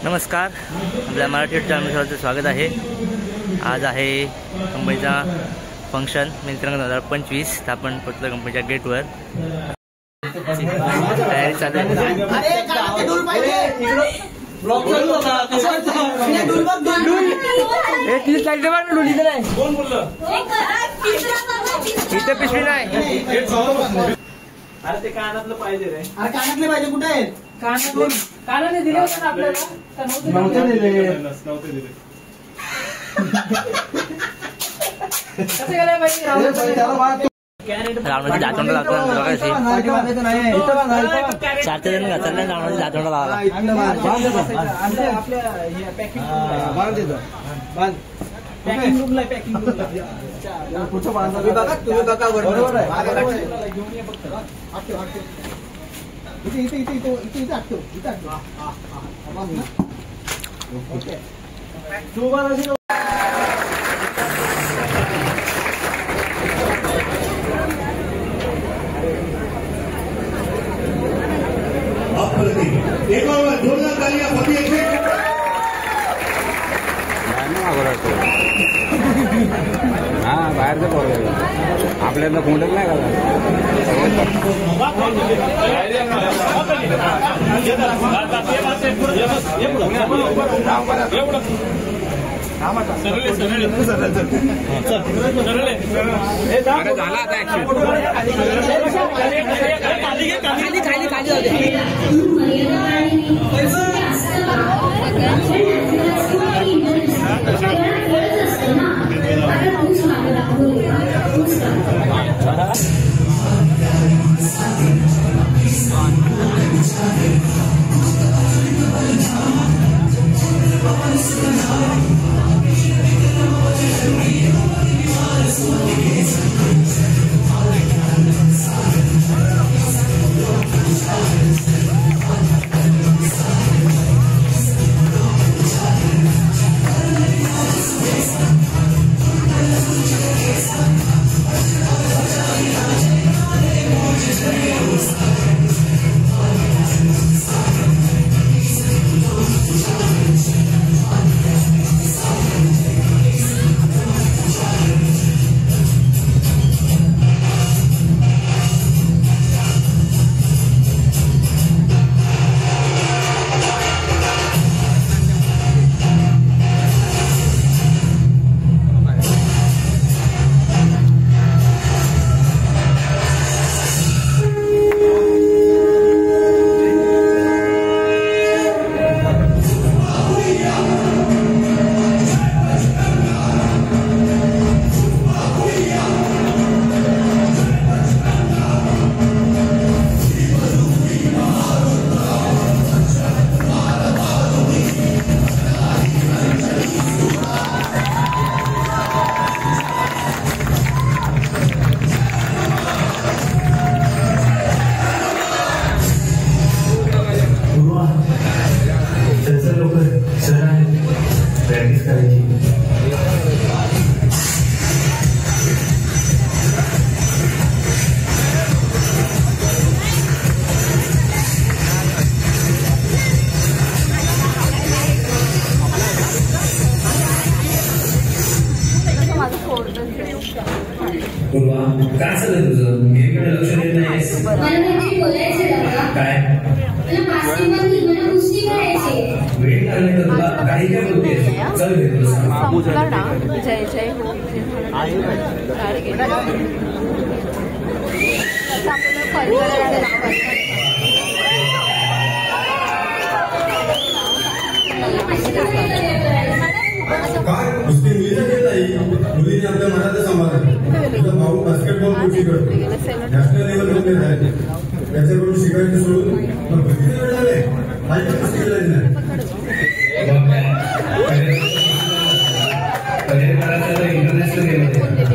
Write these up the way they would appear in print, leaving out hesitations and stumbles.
नमस्कार, आपल्या मराठी चॅनलचं स्वागत आहे। आज आहे कंपनीचा फंक्शन मित्रंग 2025। आपण पोचलो कंपनीच्या गेटवर। तयारी चालू आहे। इथे पिशवी नाही। अरे ते कानातलं पाहिजे रे। अरे कानातले पाहिजे कुठे आहेत? कानाने दिले होते ना आपल्याला? नव्हते दिले। कसे गेले बाई? रावणाची जातोंड लागतो बघायची। 4 जण घातले रावणाची जातोंड लावला। आपल्या पॅकिंग रूमला पॅकिंग रूमला पुढचं बांधा तुम्ही बघा बरोबर आहे। घेऊन ये फक्त। इथे ओके तू बघा एक और जोरदार तालियां सभी एक हाँ बाहर से बोल रहे आपल्याला कोणच नाही काय चाललंय तुझं? गेमकडे लक्ष देत नाहीस? काय वेळ लागली तर तुला काही काय बोलतेस? चल घे तुला सांग। जय जय हो काय नुसती मुलीचं घेत नाही, मुलीने आपल्या मनाचा समाज आहे। तुझा भाऊ बास्केटबॉल कोचिंग करतो, नॅशनल लेवल मध्ये झाले, त्याच्याकडून शिकायचं सोडून मग किती वेळ झाले काही शिकलेलं नाही। करिअर करायचं तर इंटरनॅशनल लेवलमध्ये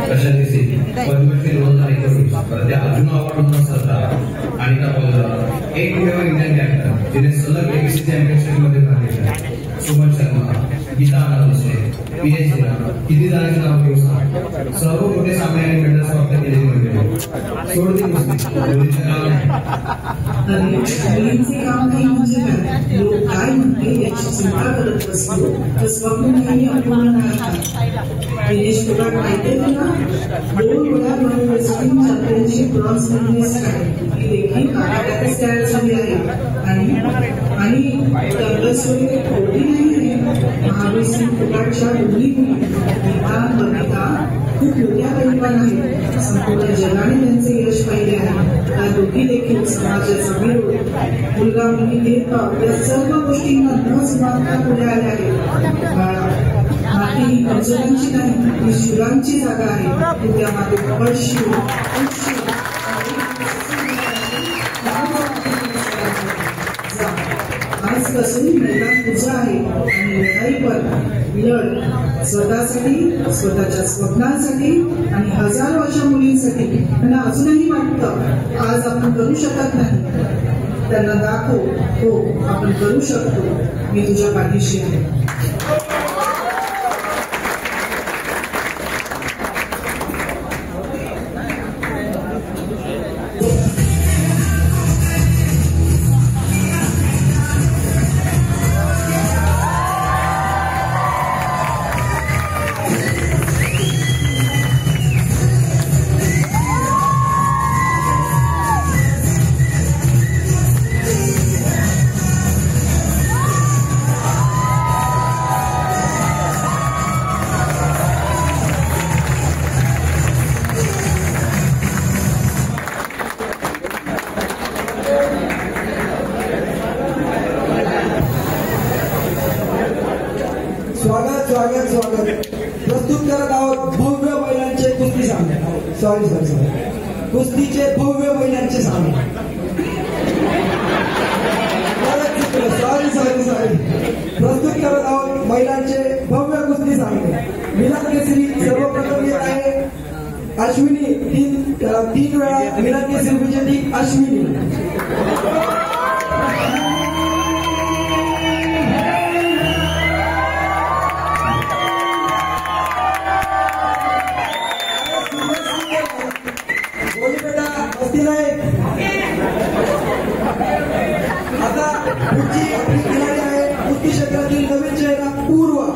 कशा दिसते पद्मश्री 2021 त्या अर्जुन अवॉर्ड 2017 आणि एक इंडियन ऍक्टर जिने सलग ABC चॅम्पियनशिप मध्ये भाग घेतला। सुमन शर्मा, गीता अनावसे, PH किती जणांचे नाव घेऊ सांग। सर्व मोठे सामने आणि मेडल्स प्राप्त केलेली मंडळी सोड दे मुलींचं काम आहे. मुलींचे काम नाही म्हणजे काय? लोक काय म्हणते याची चिंता करत बसलो तर स्वप्न काही अपूर्ण नाही. दिनेश तुला माहिती आहे ना, 2 वेळा युनिव्हर्सिटी चॅम्पियनची ब्रॉन्झ मेडलिस्ट आहे. ती देखील कार्यातच तयार झाली आहे. आणि तंत्रस्वरी थोडी नाही आहे. महावीर सिंग फुकाटच्या दोन्ही मुली गीता बबिता खूप मोठ्या पैलवान आहेत. संपूर्ण जगाने त्यांचे यश पाहिले आहे. त्या दोघी देखील समाजाचा विरोध, मुलगा मुलगी भेदभाव या सर्व गोष्टींना न सुमारता पुढे आल्या आहेत. माती ही कंजरांची नाही, ही शिवरांची जागा आहे. उद्या माते पळशी आजपासून मैदान तुझं आहे आणि लढाईवर लढ स्वतःसाठी, स्वतःच्या स्वप्नांसाठी आणि हजारो अशा मुलींसाठी. त्यांना अजूनही वाटतं आज आपण करू शकत नाही. त्यांना दाखव, हो आपण करू शकतो. मी तुझ्या पाठीशी आहे. स्वागत स्वागत स्वागत. प्रस्तुत करत आहोत भव्य महिलांचे कुस्ती सामने. सॉरी कुस्तीचे भव्य महिलांचे सामने. सॉरी प्रस्तुत करत आहोत महिलांचे भव्य कुस्ती सामने. मिलाद केसरी सर्वप्रथम येत आहे अश्विनी. 3 वेळा मिलाद केसरी विजेती अश्विनी. आता पुढची आपली खिलाडी आहे कुस्ती क्षेत्रातील नवीन चेहरा पूर्वा.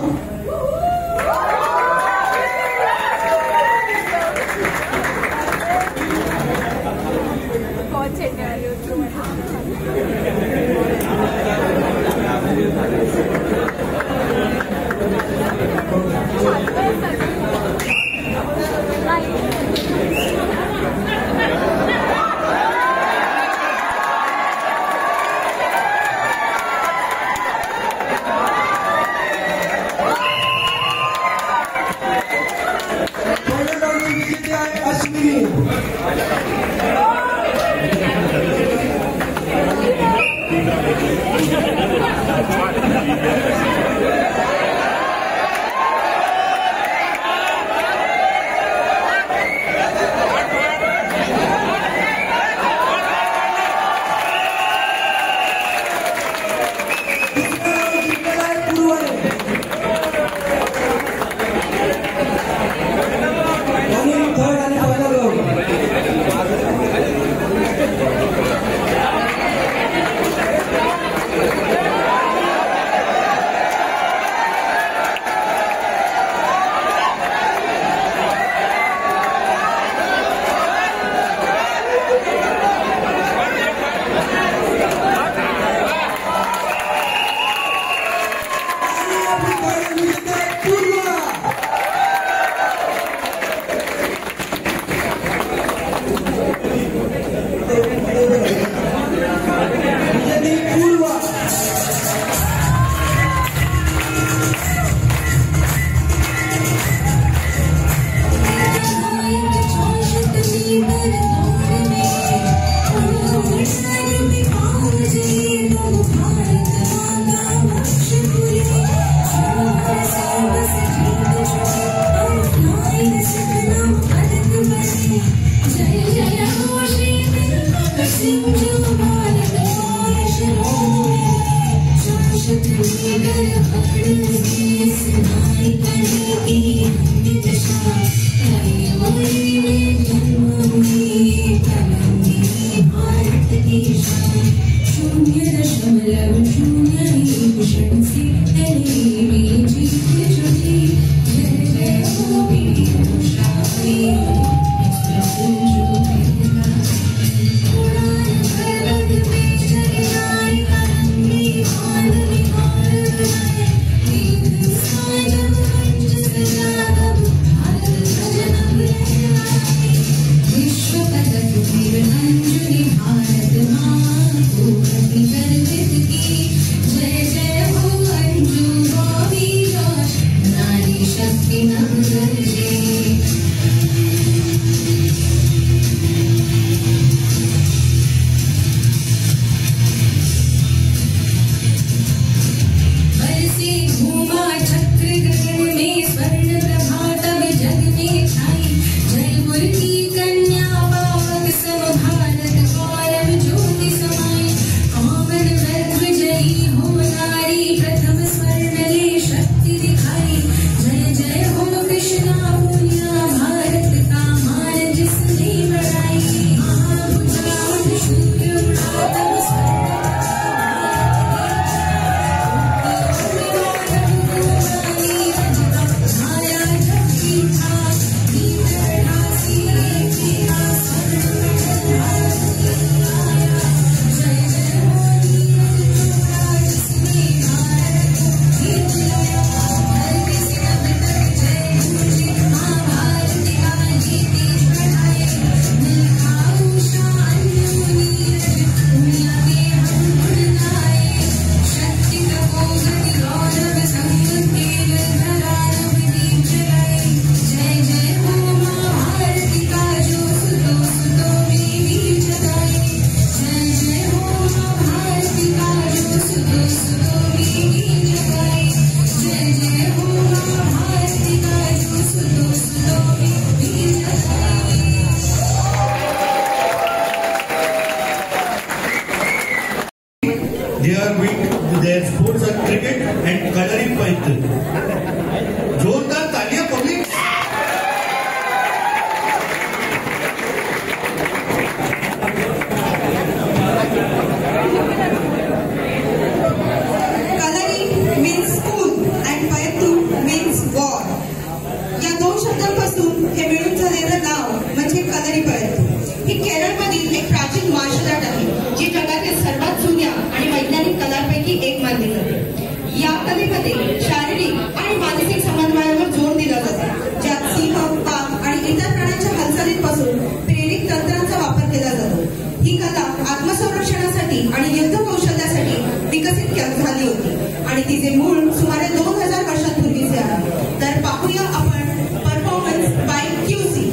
Thank you. They are weak. Their sports are cricket and coloring python. जोरदार तालियां public. Coloring means school and python means war. या दोन शब्दांपासून हे मिळून झालेलं नाव म्हणजे कलरी python. ही केरळमधील एक प्राचीन मार्शल आर्ट आहे जी जगातील सर्वात जुन्या आणि वैज्ञानिक कलांपैकी एक मानली जाते. या कलेमध्ये शारीरिक आणि मानसिक समन्वयावर जोर दिला जातो, ज्यात सिंह, वाघ आणि इतर प्राण्यांच्या हालचालींपासून प्रेरित तंत्रांचा वापर केला जातो. ही कला आत्मसंरक्षणासाठी आणि युद्ध कौशल्यासाठी विकसित झाली होती आणि तिचे मूळ सुमारे 2000 वर्षांपूर्वीचे आहे. तर पाहूया आपण परफॉर्मन्स बाय QC.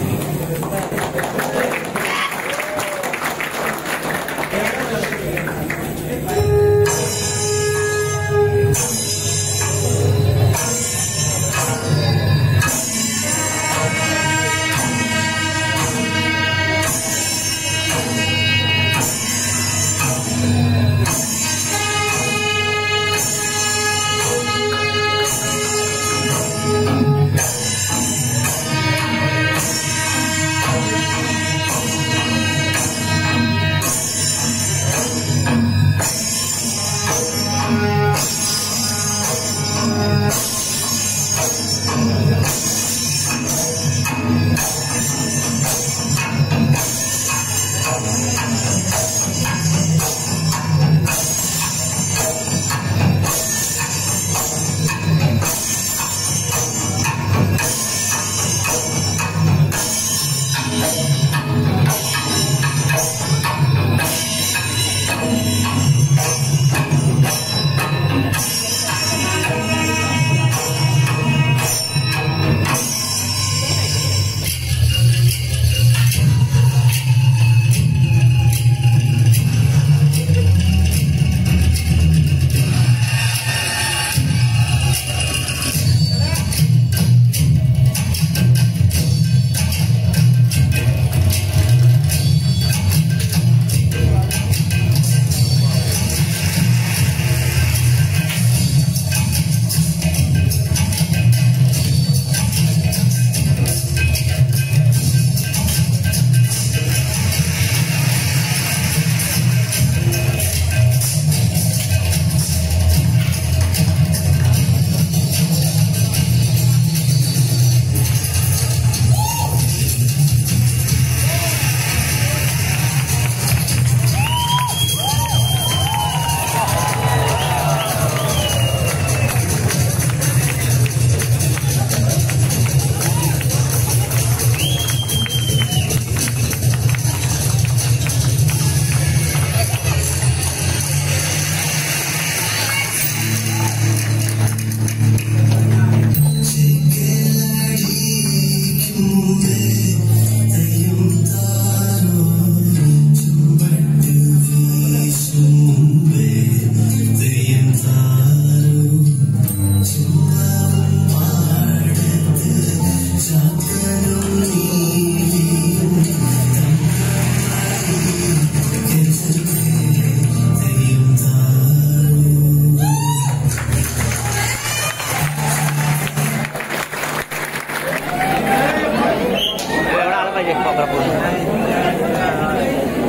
वापरा पूर्ण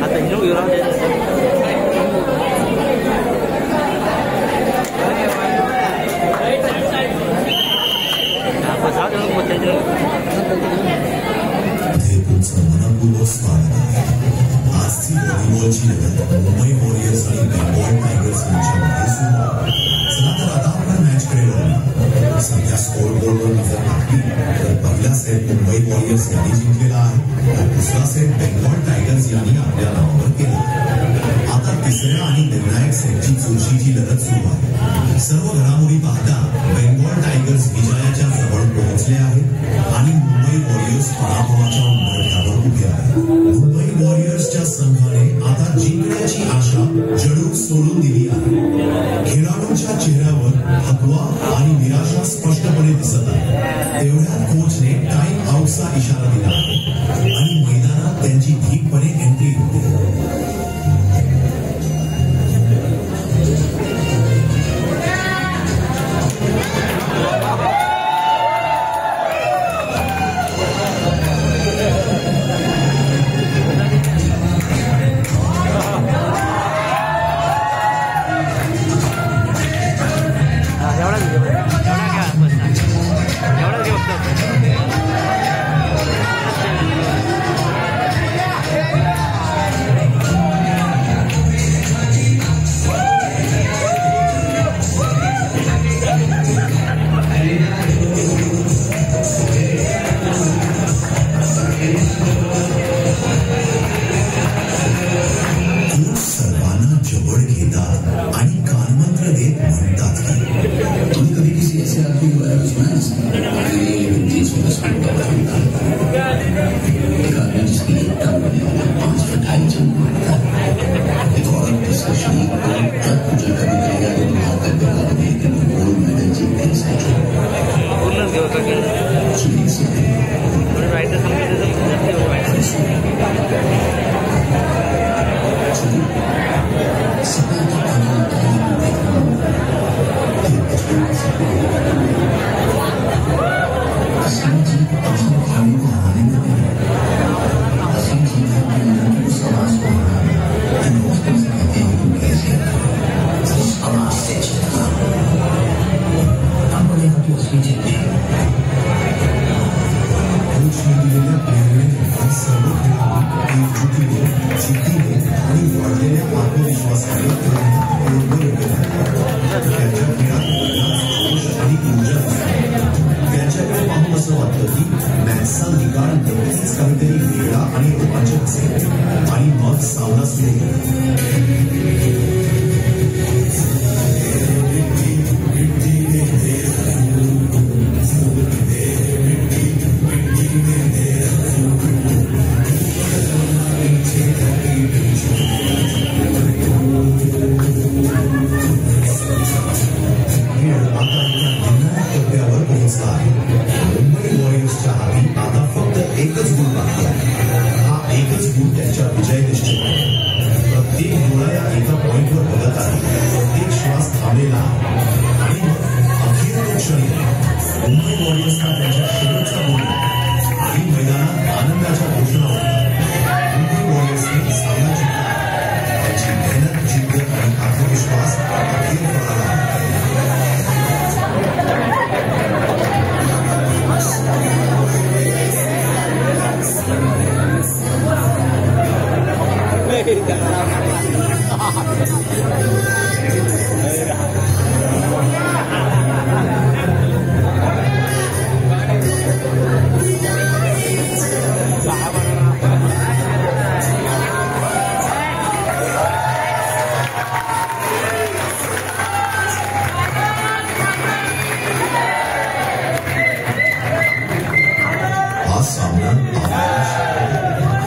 आता हिनो घेऊन आजची व्हॉलीबॉलची लढत मुंबई वॉरियर्स आणि बेंगॉल टायगर्स यांच्यामध्ये सुरू आहे. चला तर आता आपण मॅचकडे वळूया. सध्या स्कोर बोर्डवर नजर टाकली तर पहिला सेट मुंबई वॉरियर्स यांनी जिंकलेला आहे तर दुसरा सेट बेंगॉल टायगर्स यांनी आपल्या नावावर केला. आता तिसऱ्या आणि निर्णायक सेटची चुरशीची लढत सुरू आहे. सर्व घडामोडी पाहता बेंगॉल टायगर्स विजयाच्या जवळ पोहोचले आहेत आणि मुंबई वॉरियर्स पराभवाच्या उंबरठ्यावर उभे आहेत. मुंबई वॉरियर्सच्या संघाने आता जिंकण्याची आशा जडूक सोडून दिली आहे. खेळाडूंच्या चेहऱ्यावर थकवा आणि निराशा स्पष्टपणे दिसत आहे. तेवढ्यात कोचने टाइम आउटचा इशारा दिला आहे आणि मैदानात त्यांची ठीकपणे एंट्री होते.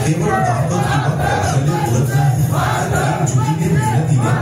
केवळ ताकद किंवा कौशल्य बोलत नाही तर एकजुटीने मेहनतीने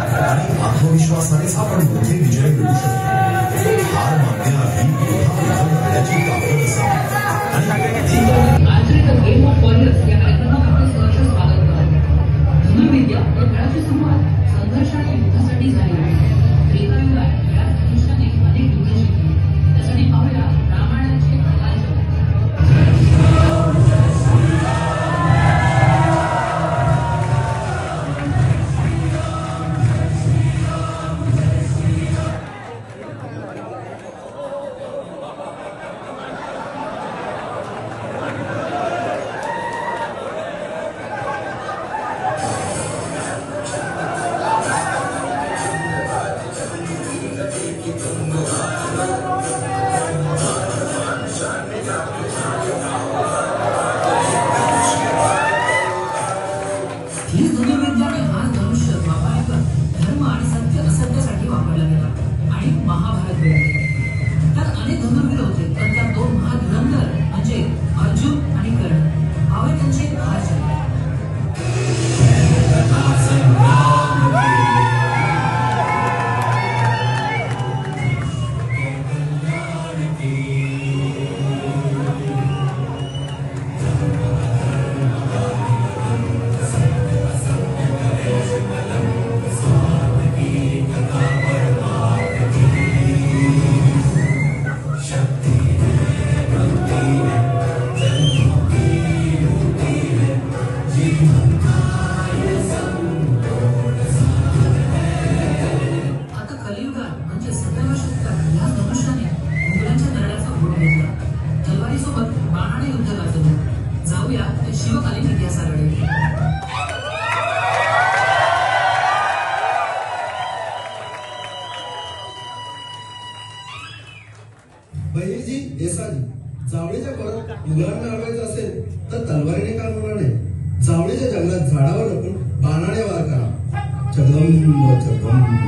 शिवकालीन इतिहासाकडे. बहिर्जी देसाजी, जावळीच्या परत मुघलांना अडवायचं असेल तर तलवारीने काम होणार नाही. जावळीच्या जंगलात झाडावर लपून बाणाने वार करा. जगदंब जगदंब.